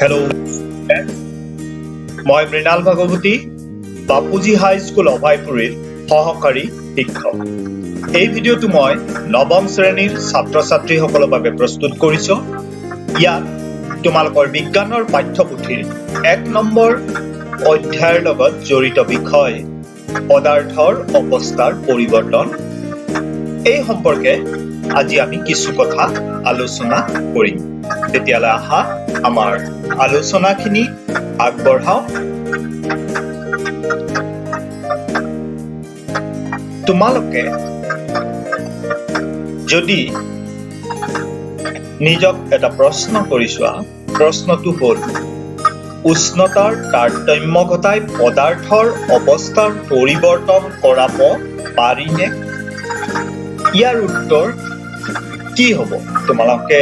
Hello', মই মৃণাল ভাগৱতী, বাপুজী হাই school অভয়পুৰীৰ সহকাৰী শিক্ষক। এই ভিডিঅ'টো মই নৱম শ্ৰেণীৰ ছাত্ৰ ছাত্ৰীসকলৰ বাবে প্ৰস্তুত কৰিছো। ইয়াত তোমালোকৰ বিজ্ঞানৰ পাঠ্যপুথিৰ ১ নম্বৰ অধ্যায়ৰ লগত জড়িত বিষয় পদাৰ্থৰ অৱস্থাৰ পৰিৱৰ্তন, এই সম্পৰ্কে আজি আমি কিছু কথা আলোচনা কৰিম। তেতিয়ালৈ আহা আমাৰ আলোচনাখিনি আগবঢ়াও। তোমালোকে যদি নিজক এটা প্ৰশ্ন কৰি চোৱা, প্ৰশ্নটো হ'ল উষ্ণতাৰ তাৰতম্য ঘটাই পদাৰ্থৰ অৱস্থাৰ পৰিৱৰ্তন কৰাব পাৰিনে? ইয়াৰ উত্তৰ কি হ'ব তোমালোকে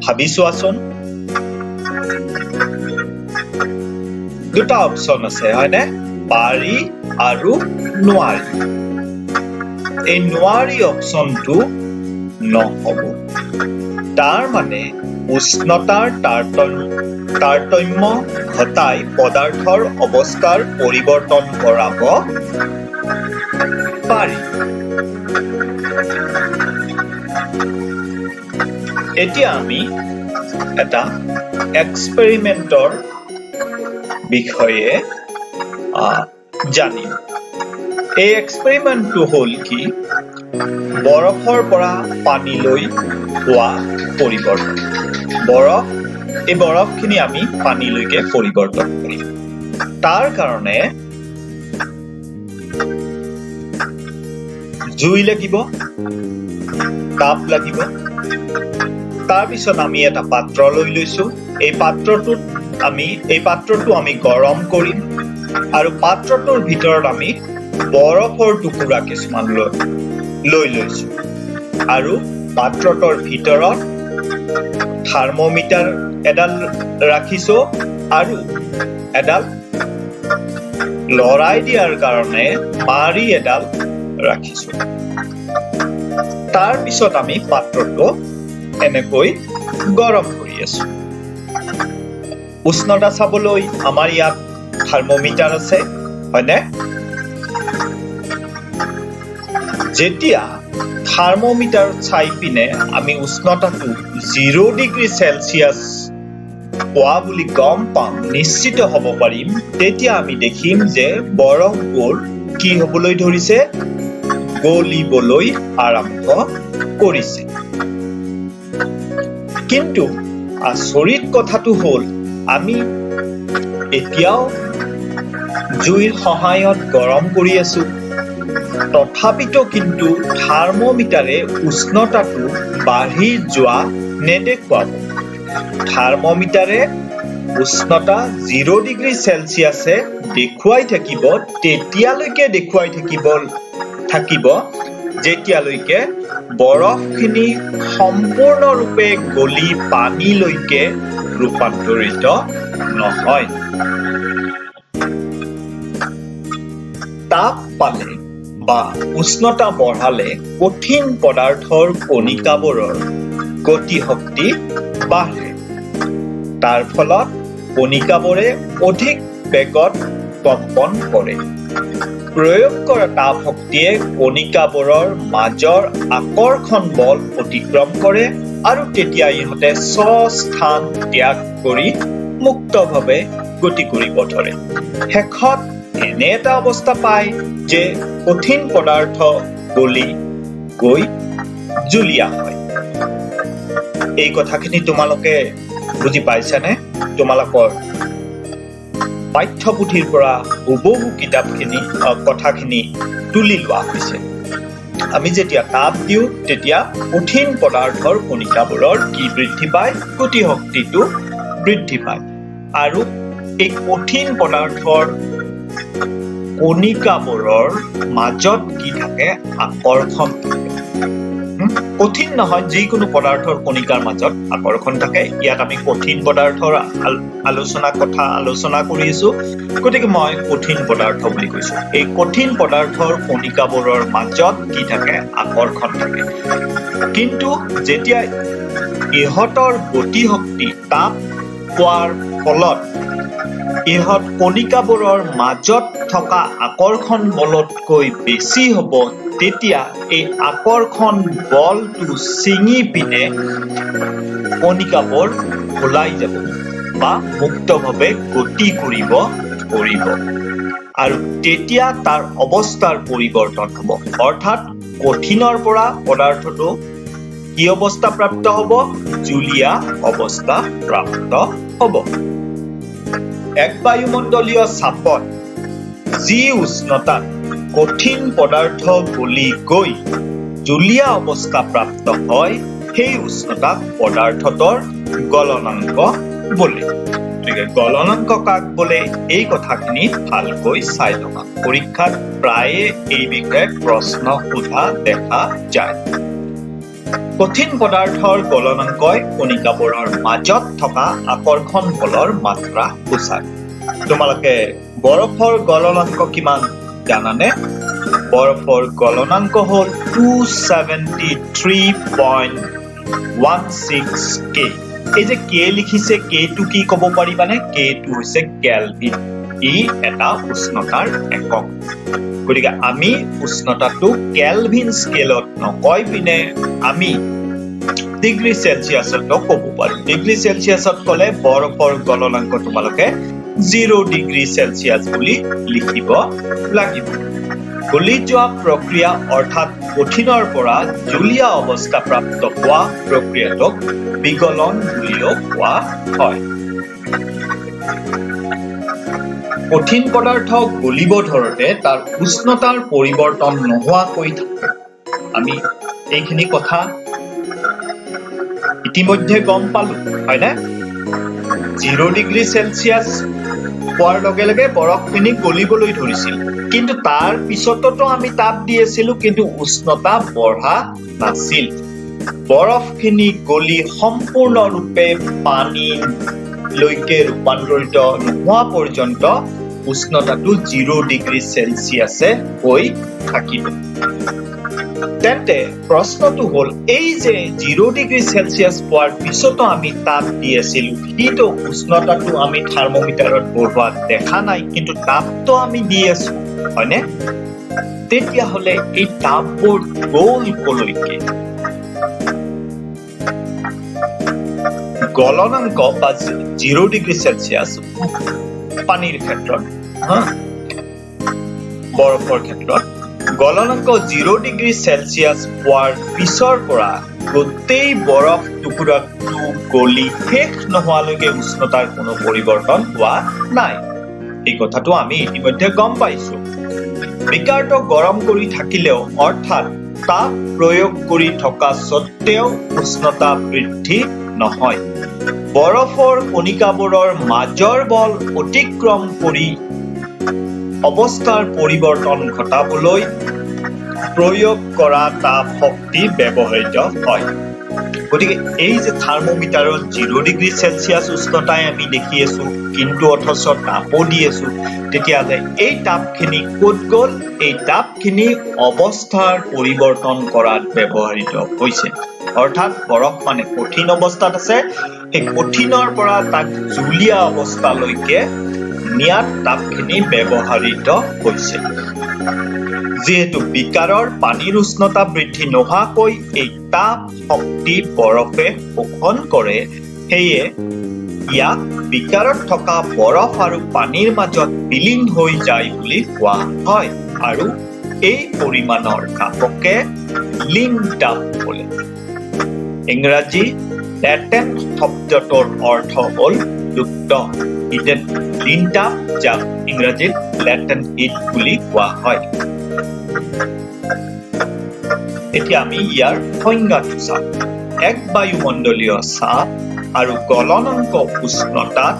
ভাবি চোৱাচোন। দুটা অপচন আছে, হয়নে? পাৰি আৰু নোৱাৰি। এই নোৱাৰি অপচনটো নহ'ব। তাৰ মানে উষ্ণতাৰ তাৰতম্য ঘটাই পদাৰ্থৰ অৱস্থাৰ পৰিৱৰ্তন কৰাব পাৰি। এতিয়া আমি এটা এক্সপেৰিমেণ্টৰ বিষয়ে জানিম। এই এক্সপেৰিমেণ্টটো হ'ল কি? বৰফৰ পৰা পানীলৈ হোৱা পৰিৱৰ্তন। এই বৰফখিনি আমি পানীলৈকে পৰিৱৰ্তন কৰিম। তাৰ কাৰণে জুই লাগিব, তাপ লাগিব। তাৰপিছত আমি এটা পাত্ৰ লৈ লৈছো। এই পাত্ৰটো আমি গৰম কৰিম আৰু পাত্ৰটোৰ ভিতৰত আমি বৰফৰ টুকুৰা কিছুমান লৈ লৈছো আৰু পাত্ৰটোৰ ভিতৰত থাৰ্মোমিটাৰ এডাল ৰাখিছো আৰু এডাল লৰাই দিয়াৰ কাৰণে মাৰি এডাল ৰাখিছো। তাৰ পিছত আমি পাত্ৰটো এনেকৈ গৰম কৰি আছো। উষ্ণতা চাবলৈ আমাৰ ইয়াত থাৰ্মোমিটাৰ আছে, হয়নে? যেতিয়া থাৰ্মোমিটাৰ চাই পিনে আমি উষ্ণতাটো 0 ডিগ্ৰী চেলচিয়াছ পোৱা বুলি গম পাম, নিশ্চিত হ'ব পাৰিম, তেতিয়া আমি দেখিম যে বৰফবোৰ কি হ'বলৈ ধৰিছে? গলিবলৈ আৰম্ভ কৰিছে। কিন্তু আচৰিত কথাটো হ'ল আমি এতিয়াও জুইৰ সহায়ত গৰম কৰি আছো, তথাপিতো কিন্তু থাৰ্মোমিটাৰে উষ্ণতাটো বাঢ়ি যোৱা নেদেখুৱাব। থাৰ্মোমিটাৰে উষ্ণতা 0 ডিগ্ৰী চেলচিয়াছে দেখুৱাই থাকিব, তেতিয়ালৈকে দেখুৱাই থাকিব যেতিয়ালৈকে বৰফখিনি সম্পূৰ্ণৰূপে গলি পানীলৈকে ৰূপান্তৰিত নহয়। তাপ পালে বা উষ্ণতা বঢ়ালে কঠিন পদাৰ্থৰ কণিকাবোৰৰ গতিশক্তি বাঢ়ে। তাৰ ফলত কণিকাবোৰে অধিক বেগত কম্পন কৰে। প্ৰয়োগ কৰা তাপ শক্তিয়ে কণিকাবোৰৰ মাজৰ আকৰ্ষণ বল অতিক্ৰম কৰে আৰু তেতিয়া ইহঁতে স্বস্থান ত্যাগ কৰি মুক্তভাৱে গতি কৰিব ধৰে। শেষত এনে এটা অৱস্থা পায় যে কঠিন পদাৰ্থ গলি গৈ জুলীয়া হয়। এই কথাখিনি তোমালোকে বুজি পাইছানে? তোমালোকৰ পাঠ্যপুথিৰ পৰা হুবহু কথাখিনি তুলি লোৱা হৈছে। আমি যেতিয়া তাপ দিওঁ তেতিয়া কঠিন পদাৰ্থৰ কণিকাবোৰৰ কি বৃদ্ধি পায়? গতিশক্তিটো বৃদ্ধি পায়। আৰু এই কঠিন পদাৰ্থৰ কণিকাবোৰৰ মাজত কি থাকে? আকৰ্ষণ থাকে। কঠিন নহয়, যিকোনো পদাৰ্থৰ কণিকাৰ মাজত আকৰ্ষণ থাকে। ইয়াত আমি কঠিন পদাৰ্থৰ আলোচনা কৰি আছো, গতিকে মই কঠিন পদাৰ্থ বুলি কৈছো। এই কঠিন পদাৰ্থৰ কণিকাবোৰৰ মাজত কি থাকে? আকৰ্ষণ থাকে। কিন্তু যেতিয়া ইহঁতৰ গতিশক্তি তাপ পোৱাৰ ফলত ইহঁত কণিকাবোৰৰ মাজত থকা আকৰ্ষণ বলতকৈ বেছি হ'ব, তেতিয়া এই আকৰ্ষণ বলটো ছিঙি পিনে কণিকাবোৰ ওলাই যাব বা মুক্তভাৱে গতি কৰিব ধৰিব আৰু তেতিয়া তাৰ অৱস্থাৰ পৰিৱৰ্তন হ'ব। অৰ্থাৎ কঠিনৰ পৰা পদাৰ্থটো কি অৱস্থা প্ৰাপ্ত হ'ব? জুলীয়া অৱস্থা প্ৰাপ্ত হ'ব। এক বায়ুমণ্ডলীয় চাপত যি উষ্ণতাত কঠিন পদাৰ্থ গলি গৈ জুলীয়া অৱস্থা প্ৰাপ্ত হয়, সেই উষ্ণতাক পদাৰ্থটোৰ গলনাংক বোলে। গতিকে গলনাংক কাক বোলে, এই কথাখিনি ভালকৈ চাই ল'বা। পৰীক্ষাত প্ৰায়ে এই বিষয়ে প্ৰশ্ন সোধা দেখা যায়। কঠিন পদাৰ্থৰ গলনাংকই কণিকাবোৰৰ মাজত থকা আকৰ্ষণ বলৰ মাত্ৰা সূচায়। তোমালোকে বৰফৰ গলনাংক কিমান জানানে? বৰফৰ গলনাংক হ'ল 273.16 K। এই যে K লিখিছে, Kটো কি ক'ব পাৰিবানে? Kটো হৈছে কেলভিন। ই এটা উষ্ণতাৰ একক। গতিকে আমি উষ্ণতাটো কেলভিন স্কেলত নকৈ পিনে আমি ডিগ্ৰী চেলচিয়াছত ক'ব পাৰো। ডিগ্ৰী চেলচিয়াছত ক'লে বৰফৰ গলনাংক তোমালোকে 0 ডিগ্ৰী চেলচিয়াছ বুলি লিখিব লাগিব। গলি যোৱা প্ৰক্ৰিয়া অৰ্থাৎ কঠিনৰ পৰা জুলীয়া অৱস্থা প্ৰাপ্ত হোৱা প্ৰক্ৰিয়াটোক বিগলন বুলিও কোৱা হয়। কঠিন পদাৰ্থ গলিব ধৰোতে তাৰ উষ্ণতাৰ পৰিৱৰ্তন নোহোৱাকৈ থাকে। আমি এইখিনি কথা ইতিমধ্যে গম পালো, হয়নে? 0 ডিগ্ৰী চেলচিয়াছ পোৱাৰ লগে লগে বৰফখিনি গলিবলৈ ধৰিছিল, কিন্তু তাৰ পিছতো আমি তাপ দি আছিলো, কিন্তু উষ্ণতা বঢ়া নাছিল। বৰফখিনি গলি সম্পূৰ্ণৰূপে পানীলৈকে ৰূপান্তৰিত নোহোৱা পৰ্যন্ত উষ্ণতাটো 0 ডিগ্ৰী চেলচিয়াছে হৈ থাকিব। তেন্তে প্ৰশ্নটো হ'ল, এই যে 0 ডিগ্ৰী চেলচিয়াছ পোৱাৰ পিছতো আমি তাপ দি আছিলো, কিন্তু উষ্ণতাটো আমি থাৰ্মোমিটাৰত বঢ়োৱা দেখা নাই, কিন্তু তাপটো আমি দি আছো, হয়নে? তেতিয়াহ'লে এই তাপবোৰ গ'ল কলৈকে? গলনাংক বা 0 ডিগ্ৰী চেলচিয়াছ পানীৰ ক্ষেত্ৰত, বৰফৰ ক্ষেত্ৰত গলনাংক 0 ডিগ্ৰী চেলচিয়াছ পোৱাৰ পিছৰ পৰা গোটেই বৰফ টুকুৰাটো গলি শেষ নোহোৱালৈকে উষ্ণতাৰ কোনো পৰিৱৰ্তন হোৱা নাই। এই কথাটো আমি ইতিমধ্যে গম পাইছো। বিকাৰটো গৰম কৰি থাকিলেও অৰ্থাৎ তাপ প্ৰয়োগ কৰি থকা স্বত্তেও উষ্ণতা বৃদ্ধি নহয়। বৰফৰ কণিকাবোৰৰ মাজৰ বল অতিক্ৰম কৰি অৱস্থাৰ পৰিৱৰ্তন ঘটাবলৈ প্ৰয়োগ কৰা তাপ শক্তি ব্যৱহৃত হয়। গতিকে এই যে থাৰ্মোমিটাৰত 0 ডিগ্ৰী চেলচিয়াছ উষ্ণতাই আমি দেখি আছো, কিন্তু অথচ তাপো দি আছো, তেতিয়াহ'লে এই তাপখিনি ক'ত গ'ল? এই তাপখিনি অৱস্থাৰ পৰিৱৰ্তন কৰাত ব্যৱহৃত হৈছে। অৰ্থাৎ বৰফ মানে কঠিন অৱস্থাত আছে, সেই কঠিনৰ পৰা তাক জুলীয়া অৱস্থালৈকে নিয়াত তাপখিনি ব্যৱহৃত হৈছে। যিহেতু বিকাৰৰ পানীৰ উষ্ণতা বৃদ্ধি নোহোৱাকৈ এই তাপ শক্তি বৰফে শোষণ কৰে, সেয়ে ইয়াক বিকাৰত থকা বৰফ আৰু পানীৰ মাজত বিলীন হৈ যায় বুলি কোৱা হয়, আৰু এই পৰিমাণৰ তাপকে লিন তাপ বোলে। ইংৰাজী লেটেণ্ট শব্দটোৰ অৰ্থ হ'ল লুপ্ত হিডেন। লিন তাপ, যাক ইংৰাজীত লেটেণ্ট হিট বুলি কোৱা হয়। এতিয়া আমি ইয়াৰ সংজ্ঞাটো চাম। এক বায়ুমণ্ডলীয় চাপ আৰু গলনাংক উষ্ণতাত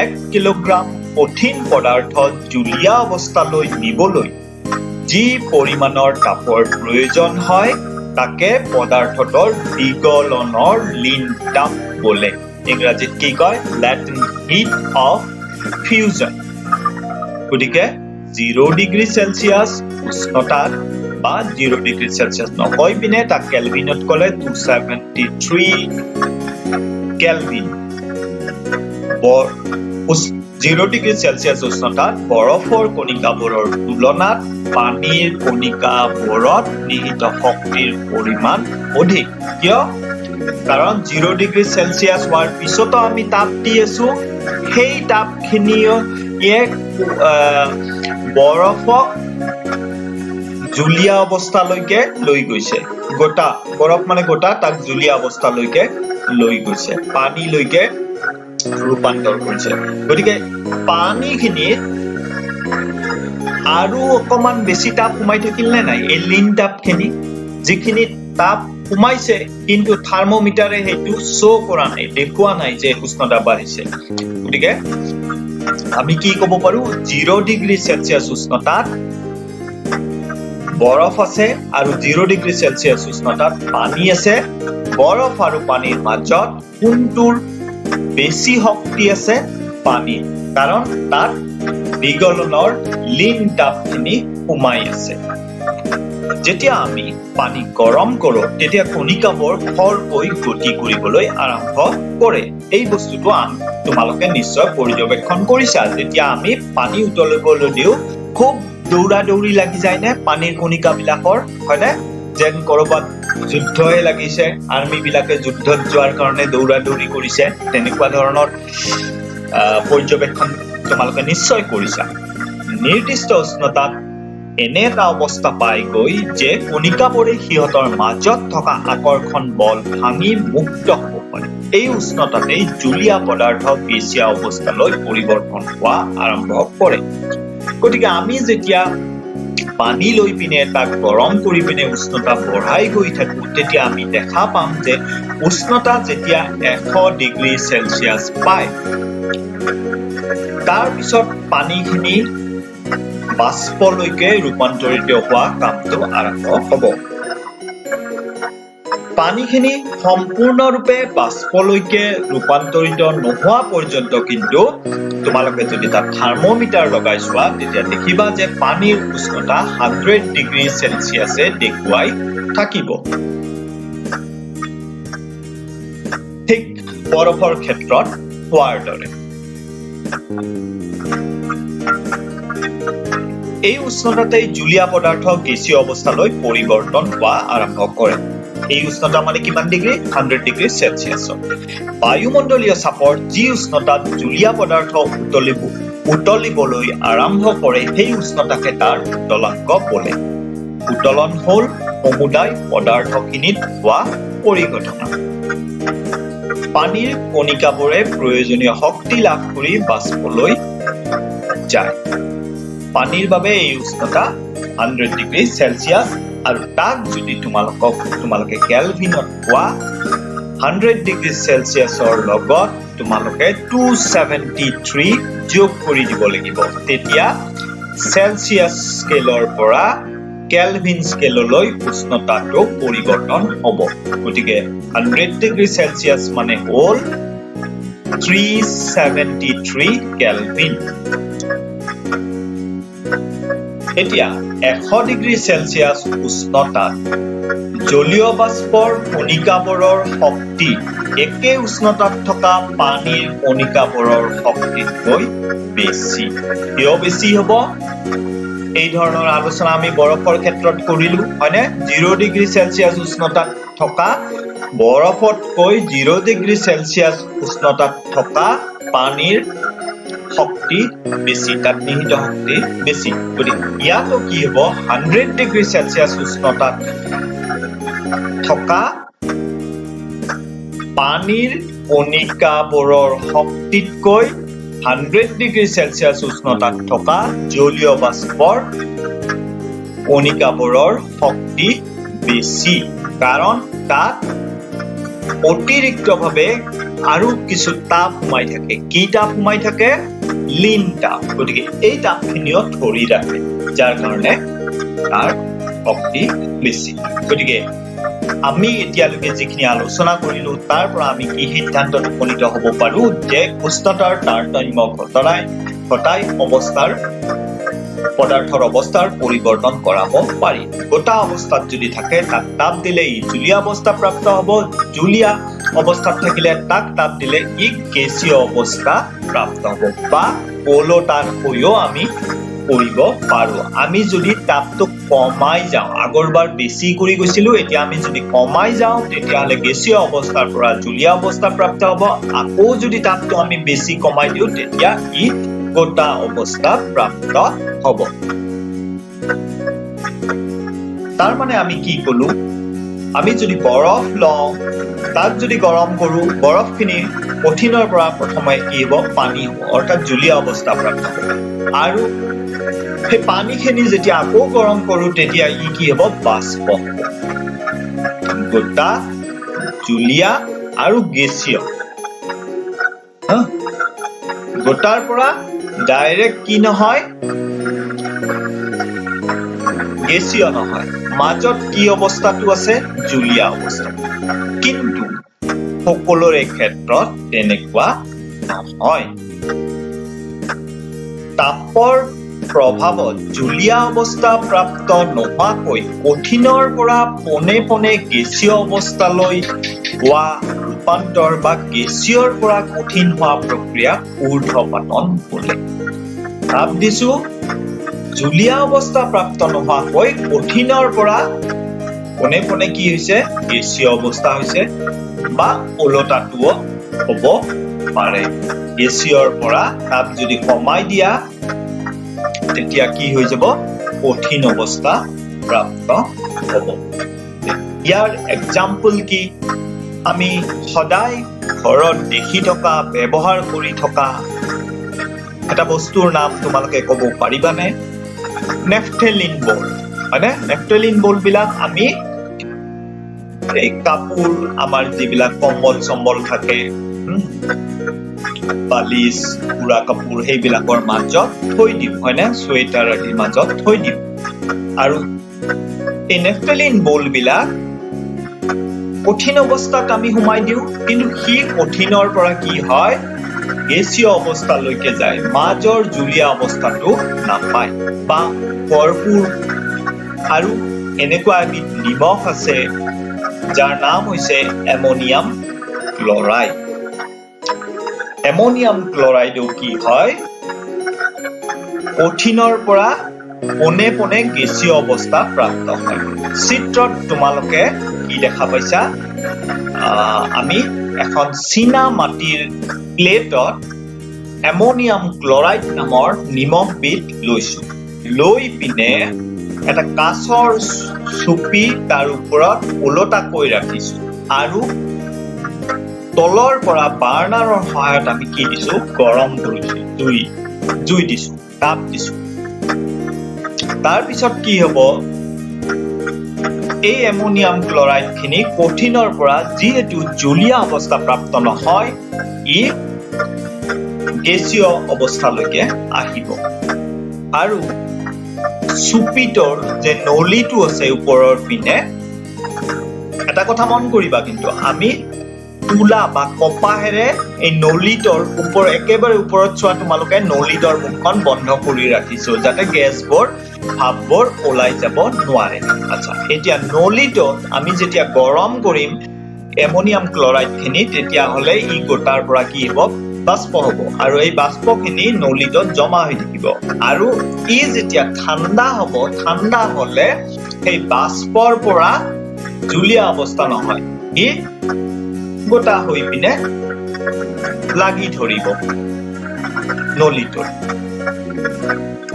1 কিলোগ্ৰাম কঠিন পদাৰ্থ জুলীয়া অৱস্থালৈ নিবলৈ যি পৰিমাণৰ তাপৰ প্ৰয়োজন হয়, তাকে পদাৰ্থটোৰ বিগলনৰ লিন তাপ বোলে। ইংৰাজীত কি কয়? Latent heat of fusion. গতিকে 0 ডিগ্ৰী চেলচিয়াছ উষ্ণতাত বা 0 ডিগ্ৰী চেলচিয়াছ নকৈ পিনে তাক কেলভিনত ক'লে 273 কেলভিন 0 ডিগ্ৰী চেলচিয়াছ উষ্ণতাত বৰফৰ কণিকাবোৰৰ তুলনাত পানীৰ কণিকাবোৰত নিহিত শক্তিৰ পৰিমাণ অধিক। কিয়? কাৰণ 0 ডিগ্ৰী চেলচিয়াছ হোৱাৰ পিছতো আমি তাপ দি আছো, সেই তাপখিনিয়ে বৰফক জুলীয়া অৱস্থালৈকে লৈ গৈছে। গোটা বৰফ মানে গোটা, তাক জুলীয়া অৱস্থালৈকে লৈ গৈছে, পানীলৈকে ৰূপান্তৰ কৰিছে। গতিকে পানীখিনিত আৰু অকমান বেছি তাপ সোমাই থাকিল নে নাই? এই লিন তাপখিনি, যিখিনি তাপ সোমাইছে কিন্তু থাৰ্মোমিটাৰে সেইটো শ্ব' কৰা নাই, দেখুওৱা নাই যে উষ্ণতা বাঢ়িছে। গতিকে আমি কি ক'ব পাৰো? 0 ডিগ্ৰী চেলচিয়াছ উষ্ণতাত বৰফ আছে আৰু 0 ডিগ্ৰী চেলচিয়াছ উষ্ণতাত পানী আছে। বৰফ আৰু পানীৰ মাজত কোনটোৰ বেছি শক্তি আছে? পানী, কাৰণ তাত বিগলনৰ লিন তাপখিনি সোমাই আছে। যেতিয়া আমি পানী গৰম কৰো তেতিয়া কণিকাবোৰ খৰকৈ গতি কৰিবলৈ আৰম্ভ কৰে। এই বস্তুটো তোমালোকে নিশ্চয় পৰ্যবেক্ষণ কৰিছা। যেতিয়া আমি পানী উতলিবলৈ দিওঁ খুব দৌৰা দৌৰি লাগি যায় নে পানীৰ কণিকাবিলাকৰ, হয়নে? যেন কৰবাত যুদ্ধহে লাগিছে, আৰ্মি বিলাকে যুদ্ধত যোৱাৰ কাৰণে দৌৰা দৌৰি কৰিছে, তেনেকুৱা ধৰণৰ পৰ্যবেক্ষণ তোমালোকে নিশ্চয় কৰিছা। নিৰ্দিষ্ট উষ্ণতাত এনে এটা অৱস্থা পাইগৈ যে কণিকাবোৰে সিহঁতৰ মাজত থকা আকৰ্ষণ বল ভাঙি মুক্ত হ'ব পাৰে। এই উষ্ণতাতেই জুলীয়া পদাৰ্থ গেছীয় অৱস্থালৈ পৰিৱৰ্তন হোৱা আৰম্ভ কৰে। গতিকে আমি যেতিয়া পানী লৈ পিনে তাক গৰম কৰি পিনে উষ্ণতা বঢ়াই গৈ থাকো, তেতিয়া আমি দেখা পাম যে উষ্ণতা যেতিয়া 100 ডিগ্ৰী চেলচিয়াছ পায়, তাৰ পিছত পানীখিনি বাষ্পলৈকে ৰূপান্তৰিত হোৱা কামটো আৰম্ভ হ'ব। পানীখিনি সম্পূৰ্ণৰূপে বাষ্পলৈকে ৰূপান্তৰিত নোহোৱা পৰ্যন্ত কিন্তু তোমালোকে যদি তাত থাৰ্মোমিটাৰ লগাই চোৱা তেতিয়া দেখিবা যে পানীৰ উষ্ণতা 100 ডিগ্ৰী চেলচিয়াছে দেখুৱাই থাকিব। ঠিক বৰফৰ ক্ষেত্ৰত হোৱাৰ দৰে। এই উষ্ণতাতেই জুলীয়া পদাৰ্থ গেছীয় অৱস্থালৈ পৰিৱৰ্তন হোৱা আৰম্ভ কৰে। এই উষ্ণতা মানে কিমান ডিগ্ৰী? 100 ডিগ্ৰী চেলচিয়াছত। বায়ুমণ্ডলীয় চাপৰ যি উষ্ণতাত জুলীয়া পদাৰ্থ উতলিবলৈ আৰম্ভ কৰে সেই উষ্ণতাকে তাৰ উতলাংক বোলে। উতলন হ'ল সমুদায় পদাৰ্থখিনিত হোৱা পৰিঘটনা। পানীৰ কণিকাবোৰে প্ৰয়োজনীয় শক্তি লাভ কৰি বাষ্পলৈ যায়। পানীৰ বাবে এই উষ্ণতা 100 ডিগ্ৰী চেলচিয়াছ, আৰু তাক যদি তোমালোকে কেলভিনত পোৱা 100 ডিগ্ৰী চেলচিয়াছৰ লগত তোমালোকে 273 যোগ কৰি দিব লাগিব। তেতিয়া চেলচিয়াছ স্কেলৰ পৰা কেলভিন স্কেললৈ উষ্ণতাটো পৰিৱৰ্তন হ'ব। গতিকে 100 ডিগ্ৰী চেলচিয়াছ মানে হ'ল 373 কেলভিন। এতিয়া 100 ডিগ্ৰী চেলচিয়াছ উষ্ণতাত জলীয় বাষ্পৰ কণিকাবোৰৰ শক্তি একে উষ্ণতাত থকা পানীৰ কণিকাবোৰৰ শক্তিতকৈ বেছি। কিয় বেছি হ'ব? এই ধৰণৰ আলোচনা আমি বৰফৰ ক্ষেত্ৰত কৰিলো, হয়নে? 0 ডিগ্ৰী চেলচিয়াছ উষ্ণতাত থকা বৰফতকৈ 0 ডিগ্ৰী চেলচিয়াছ উষ্ণতাত থকা পানীৰ শক্তি বেছি, তাত নিহিত শক্তি বেছি। গতিকে ইয়াতো কি হ'ব? 100 ডিগ্ৰী চেলচিয়াছ উষ্ণতাত থকা পানীৰ কণিকাবোৰৰ শক্তিতকৈ 100 ডিগ্ৰী চেলচিয়াছ উষ্ণতাত থকা জলীয় বাষ্পৰ কণিকাবোৰৰ শক্তি বেছি, কাৰণ তাত অতিৰিক্তভাৱে আৰু কিছু তাপ সোমাই থাকে। কি তাপ সোমাই থাকে? লিন তাপ। গতিকে এই তাপখিনিও ধৰি ৰাখে, যাৰ কাৰণে তাৰ শক্তি বেছি। গতিকে আমি এতিয়ালৈকে যিখিনি আলোচনা কৰিলো তাৰ পৰা আমি কি সিদ্ধান্তত উপনীত হ'ব পাৰো যে উষ্ণতাৰ তাৰতম্য ঘটাই পদাৰ্থৰ অৱস্থাৰ পৰিৱৰ্তন কৰাব পাৰি। গোটা অৱস্থাত যদি থাকে তাক তাপ দিলে ই জুলীয়া অৱস্থা প্ৰাপ্ত হ'ব। জুলীয়া অৱস্থাত থাকিলে তাক তাপ দিলে ই গেছীয় অৱস্থা প্ৰাপ্ত হ'ব বা ওলোটাত হৈও আমি কৰিব পাৰো। আমি যদি তাপটো কমাই যাওঁ, আগৰবাৰ বেছি কৰি গৈছিলো, এতিয়া আমি যদি কমাই যাওঁ তেতিয়াহ'লে গেছীয় অৱস্থাৰ পৰা জলীয় অৱস্থা প্ৰাপ্ত হ'ব। আকৌ যদি তাপটো আমি বেছি কমাই দিওঁ তেতিয়া ই গোটা অৱস্থা প্ৰাপ্ত হ'ব। তাৰ মানে আমি কি কলো, আমি যদি বৰফ লওঁ, তাক যদি গৰম কৰো, বৰফখিনি কঠিনৰ পৰা প্ৰথমে কি হ'ব, পানী হ'ব, অৰ্থাৎ জলীয় অৱস্থা প্ৰাপ্ত হ'ব। আৰু সেই পানীখিনি যেতিয়া আকৌ গৰম কৰো তেতিয়া ই কি হ'ব, বাষ্প হ'ব। গোটা, জলীয়া আৰু গেছীয়। গোটাৰ পৰা ডাইৰেক্ট কি নহয়, গেছীয় নহয়, মাজত কি অৱস্থাটো আছে, জলীয়া অৱস্থা। কিন্তু সকলোৰে ক্ষেত্ৰত তেনেকুৱা নহয়। তাপৰ প্ৰভাৱত জলীয়া অৱস্থা প্ৰাপ্ত নোহোৱাকৈ কঠিনৰ পৰা পোনে পোনে গেছীয় অৱস্থালৈ হোৱা ৰূপান্তৰ বা গেছীয়ৰ পৰা কঠিন হোৱা প্ৰক্ৰিয়াক ঊৰ্ধ্বপাতন বোলে। তাপ দিছো, জলীয়া অৱস্থা প্ৰাপ্ত নোহোৱাকৈ কঠিনৰ পৰা পোনে পোনে কি হৈছে, গেছীয় অৱস্থা হৈছে বা ওলোটাটোও হ'ব পাৰে। গেছীয়ৰ পৰা তাপ যদি কমাই দিয়া তেতিয়া কি হৈ যাব, কঠিন অৱস্থা প্ৰাপ্ত হ'ব। ইয়াৰ এক্সাম্পল কি, আমি সদায় ঘৰত দেখি থকা, ব্যৱহাৰ কৰি থকা এটা বস্তুৰ নাম তোমালোকে ক'ব পাৰিবানে? নেফথেলিন বল, হয়নে? নেফথেলিন বল বিলাক আমি এই কাপোৰ, আমাৰ যিবিলাক কম্বল চম্বল থাকে, বালিচ, পুৰা কাপোৰ, সেইবিলাকৰ মাজত থৈ দিওঁ, হয়নে? চুৱেটাৰ আদিৰ মাজত থৈ দিওঁ। আৰু এই নেফথেলিন বল বিলাক কঠিন অৱস্থাত আমি সোমাই দিওঁ, কিন্তু সি কঠিনৰ পৰা কি হয়, গেছীয় অৱস্থালৈকে যায়, মাজৰ জলীয়া অৱস্থাটো নাপায় বা ভৰপূৰ। আৰু এনেকুৱা এবিধ নিমখ আছে যাৰ নাম হৈছে এমনিয়াম ক্লৰাইড। এমনিয়াম ক্লৰাইডো কি হয়, কঠিনৰ পৰা পোনে পোনে গেছীয় অৱস্থা প্ৰাপ্ত হয়। চিত্ৰত তোমালোকে কি দেখা পাইছা, আমি এখন চীনা মাটিৰ প্লেটত এমনিয়াম ক্লৰাইড নামৰ নিমখবিধ লৈছো। লৈ পিনে এটা কাঁচৰ চুপি তাৰ ওপৰত ওলোটাকৈ ৰাখিছো আৰু তলৰ পৰা বাৰ্ণাৰৰ সহায়ত আমি কি দিছো, গৰম কৰিছো, জুই দিছো, তাপ দিছো। তাৰ পিছত কি হ'ব, এই এমনিয়াম ক্লৰাইড খিনি কঠিনৰ পৰা যিহেতু জলীয়া অৱস্থা প্ৰাপ্ত নহয়, ই গেছীয় অৱস্থালৈকে আহিব। আৰু চুপিটোৰ যে নলীটো আছে ওপৰৰ পিনে, এটা কথা মন কৰিবা কিন্তু, আমি তুলা বা কপাহেৰে এই নলীটোৰ একেবাৰে ওপৰত চোৱা, তোমালোকে নলীটোৰ মুখখন বন্ধ কৰি ৰাখিছো যাতে গেছবোৰ, ভাপবোৰ ওলাই যাব নোৱাৰে। আচ্ছা, এতিয়া নলীটোত আমি যেতিয়া গৰম কৰিম এমনিয়াম ক্লৰাইড খিনি, তেতিয়াহ'লে ই গোটাৰ পৰা কি হ'ব, বাষ্প হ'ব। আৰু এই বাষ্পখিনি নলীটোত জমা হৈ থাকিব। আৰু ই যেতিয়া ঠাণ্ডা হ'ব, ঠাণ্ডা হ'লে সেই বাষ্পৰ পৰা জলীয়া অৱস্থা নহয়, ই গোটা হৈ পিনে লাগি ধৰিব নলীটোত।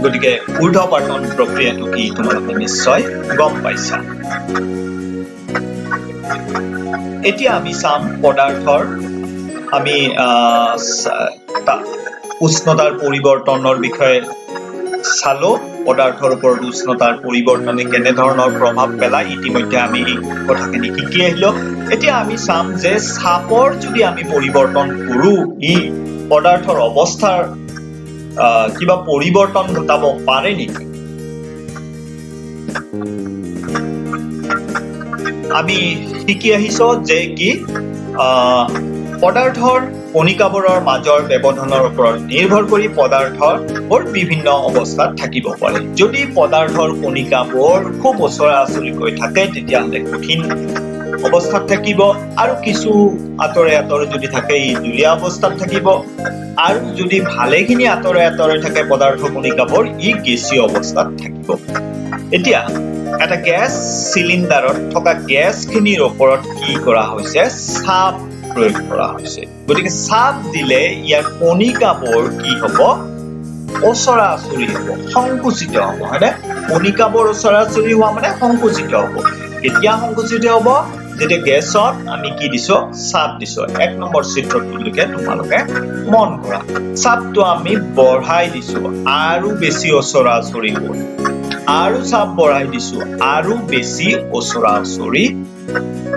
গতিকে ঊৰ্ধ্বপাতন প্ৰক্ৰিয়াটো কি তোমালোকে নিশ্চয় গম পাইছা। এতিয়া আমি চাম পদাৰ্থৰ, আমি উষ্ণতাৰ পৰিৱৰ্তনৰ বিষয়ে চালো। পদাৰ্থৰ ওপৰত উষ্ণতাৰ পৰিৱৰ্তনে কেনেধৰণৰ প্ৰভাৱ পেলায়, ইতিমধ্যে আমি এই কথাখিনি শিকি আহিলো। এতিয়া আমি চাম যে চাপৰ যদি আমি পৰিৱৰ্তন কৰো, ই পদাৰ্থৰ অৱস্থাৰ কিবা পৰিৱৰ্তন ঘটাব পাৰে নেকি? আমি শিকি আহিছো যে কি পদাৰ্থৰ কণিকাবোৰৰ মাজৰ ব্যৱধানৰ ওপৰত নিৰ্ভৰ কৰি পদাৰ্থবোৰ বিভিন্ন অৱস্থাত থাকিব পাৰে। যদি পদাৰ্থৰ কণিকাবোৰ খুব ওচৰা ওচৰিকৈ থাকে তেতিয়াহ'লে কঠিন অৱস্থাত থাকিব আৰু কিছু আঁতৰে আঁতৰে যদি থাকে ই জুলীয়া অৱস্থাত থাকিব আৰু যদি ভালেখিনি আঁতৰে আঁতৰে থাকে পদাৰ্থ কণিকাবোৰ ই গেছীয় অৱস্থাত থাকিব এতিয়া এটা গ্যাস সিলিন্ডাৰত থকা গ্যাসখিনিৰ ওপৰত কি কৰা হৈছে চাপ প্ৰয়োগ কৰা হৈছে গতিকে চাপ দিলে ইয়াৰ কণিকাবোৰ কি হ'ব ওচৰা-ওচৰি হ'ব সংকুচিত হ'ব হয়নে কণিকাবোৰ ওচৰা-ওচৰি হোৱা মানে সংকুচিত হ'ব কেতিয়া সংকুচিত হ'ব যেতিয়া গ্যাসত আমি কি দিছো চাপ দিছো এক নম্বৰ চিত্ৰটোলৈকে তোমালোকে মন কৰা চাপটো আমি বঢ়াই দিছো আৰু বেছি ওচৰা-ওচৰি হ'ব আৰু চাপ বঢ়াই দিছো আৰু বেছি ওচৰা-ওচৰি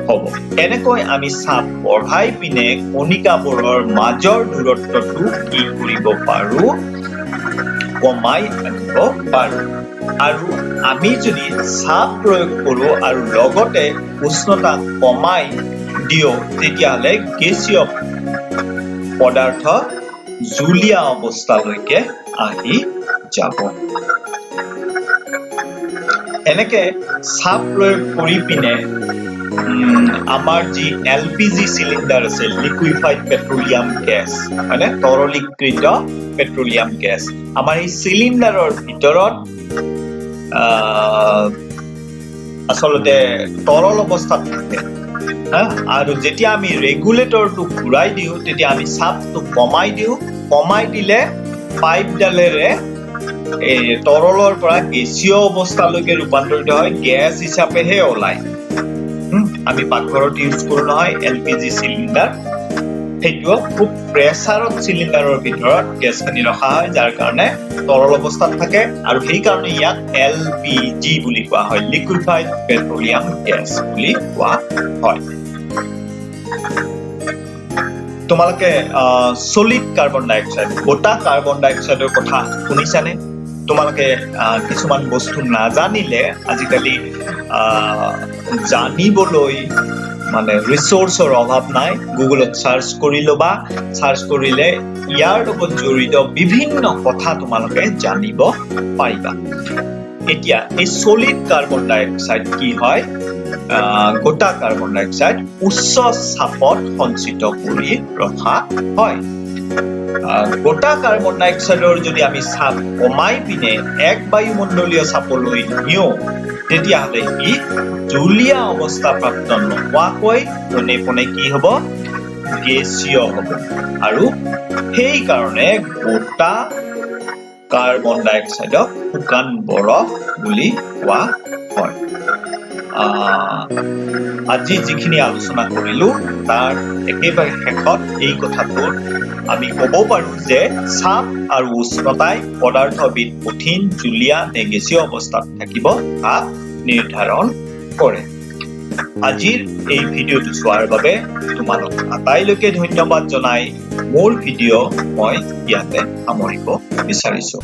হ'ব এনেকৈ আমি চাপ বঢ়াই পিনে কণিকাবোৰৰ মাজৰ দূৰত্বটো কি কৰিব পাৰো কমাই আনিব পাৰো আৰু আমি যদি চাপ প্ৰয়োগ কৰো আৰু লগতে উষ্ণতা কমাই দিও তেতিয়াহলে গেছীয় পদাৰ্থ জুলীয়া অৱস্থালৈকে আহি যাব এনেকে চাপ প্ৰয়োগ কৰি পিনে আমাৰ যি এলপিজি সিলিন্ডাৰ আছে লিকুইফাইড পেট্ৰলিয়াম গ্যাস মানে তৰলীকৃত পেট্ৰলিয়াম গ্যাস আমাৰ এই সিলিন্ডাৰৰ ভিতৰত আসলতে তৰল অৱস্থাত থাকে আৰু যেতিয়া আমি ৰেগুলেটৰটো ঘূৰাই দিও তেতিয়া আমি চাপটো কমাই দিলে পাইপডালেৰে এই তৰলৰ পৰা গেছীয় অৱস্থালৈকে ৰূপান্তৰিত হয় গ্যাস হিচাপেহে ওলায় আমি পাকঘৰত ইউজ কৰো নহয় এলপিজি সিলিন্ডাৰ সেইটো খুব প্ৰেছাৰত সিলিন্ডাৰৰ ভিতৰত গ্যাসখিনি ৰখা হয় যাৰ কাৰণে তৰল অৱস্থাত থাকে আৰু সেই কাৰণে ইয়াক এলপিজি বুলি কোৱা হয় লিকুইফাইড পেট্ৰলিয়াম গ্যাস বুলি কোৱা হয় তোমালোকে সলিড কাৰ্বন ডাইঅক্সাইড গোটা কাৰ্বন ডাইঅক্সাইডৰ কথা শুনিছানে তোমালোকে কিছুমান বস্তু নাজানিলে আজিকালি জানিবলৈ মানে ৰিসোৰ্সৰ অভাৱ নাই গুগলত সাৰ্চ কৰি লবা সাৰ্চ কৰিলে ইয়াৰ লগত জড়িত বিভিন্ন কথা তোমালোকে জানিব পাৰিবা এতিয়া এই সলিড কাৰ্বন ডাইঅক্সাইড কি হয় গোটা কাৰ্বন ডাইঅক্সাইড উচ্চ চাপত সঞ্চিত কৰি ৰখা হয় গোটা কাৰ্বন ডাইঅক্সাইডৰ যদি আমি চাপ কমাই পিনে এক বায়ুমণ্ডলীয় চাপলৈ নিও তেতিয়াহলে ই জুলীয়া অৱস্থা প্ৰাপ্ত নোহোৱাকৈ পোনে পোনে কি হ'ব গেছীয় হ'ব আৰু সেই কাৰণে গোটা কাৰ্বন ডাইঅক্সাইডক শুকান বৰফ বুলি কোৱা হয় আজি যিখিনি আলোচনা কৰিলো তাৰ একেবাৰে শেষত এই কথাটো আমি ক'ব পাৰো যে চাপ আৰু উষ্ণতাই পদাৰ্থবিধ কঠিন জুলীয়া নে গেছীয় অৱস্থাত থাকিব তাক নিৰ্ধাৰণ কৰে আজিৰ এই ভিডিঅ'টো চোৱাৰ বাবে তোমালোক আটাইলৈকে ধন্যবাদ জনাই মোৰ ভিডিঅ' মই ইয়াতে সামৰিব বিচাৰিছো